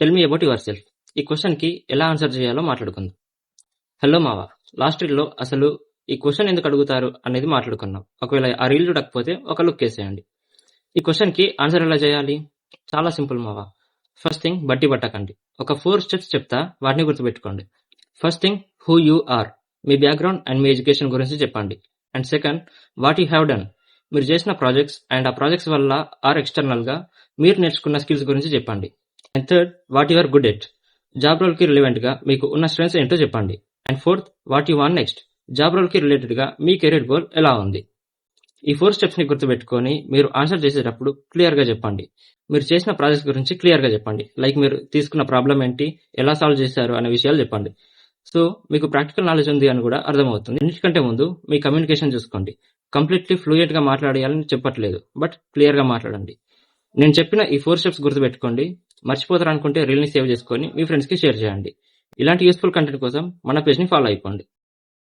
Tell me about your self. ఈ క్వశ్చన్‌కి ఎలా ఆన్సర్ చేయాలో మాట్లాడుకుందాం. హలో మావా! లాస్ట్ రీల్‌లో అసలు ఈ క్వశ్చన్ ఎందుకు అడుగుతారు అనేది మాట్లాడుకున్నాం. ఒకవేళ ఆ రీల్ చూడకపోతే ఒక లుక్ ఏసేయండి. ఈ క్వశ్చన్‌కి ఆన్సర్ ఎలా చేయాలి? చాలా సింపుల్ మావా. ఫస్ట్ థింగ్ బట్టి పట్టకండి. ఒక 4 స్టెప్స్ చెప్తా, వాటిని గుర్తుపెట్టుకోండి. First thing who you are. మీ బ్యాక్‌గ్రౌండ్ అండ్ మీ ఎడ్యుకేషన్ గురించి చెప్పండి. And second what you have done. మీరు చేసిన ప్రాజెక్ట్స్ అండ్ ఆ ప్రాజెక్ట్స్ వల్ల ఆర్ ఎక్స్‌టర్నల్‌గా మీరు నేర్చుకున్న స్కిల్స్ గురించి చెప్పండి. And third what you are good at. Job రోల్‌కి రిలవెంట్‌గా మీకు ఉన్న స్ట్రెంగ్త్స్ ఏంటో చెప్పండి. And fourth what you want next. Job రోల్‌కి రిలేటెడ్‌గా మీ కెరీర్ గోల్ ఎలా ఉంది. ఈ 4 స్టెప్స్‌ని గుర్తుపెట్టుకొని మీరు ఆన్సర్ చేసేటప్పుడు క్లియర్‌గా చెప్పండి. మీరు చేసిన ప్రాజెక్ట్స్ గురించి క్లియర్‌గా చెప్పండి. లైక్ మీరు తీసుకున్న ప్రాబ్లమ్ ఏంటి, ఎలా సాల్వ్ చేశారు అనే విషయాలు చెప్పండి. సో మీకు ప్రాక్టికల్ నాలెడ్జ్ ఉంది అని కూడా అర్థమవుతుంది. అన్నిటికంటే ముందు మీ కమ్యూనికేషన్ చూసుకోండి. కంప్లీట్‌లీ ఫ్లూయెంట్‌గా మాట్లాడేయాలని చెప్పట్లేదు. బట్ క్లియర్‌గా మాట్లాడండి. నేను చెప్పిన ఈ 4 స్టెప్స్ గుర్తుపెట్టుకోండి. మర్చిపోతారనుకుంటే రీల్‌ని సేవ్ చేసుకొని మీ ఫ్రెండ్స్‌కి షేర్ చేయండి. ఇలాంటి యూస్‌ఫుల్ కంటెంట్ కోసం మన పేజ్‌ని ఫాలో అయిపోండి.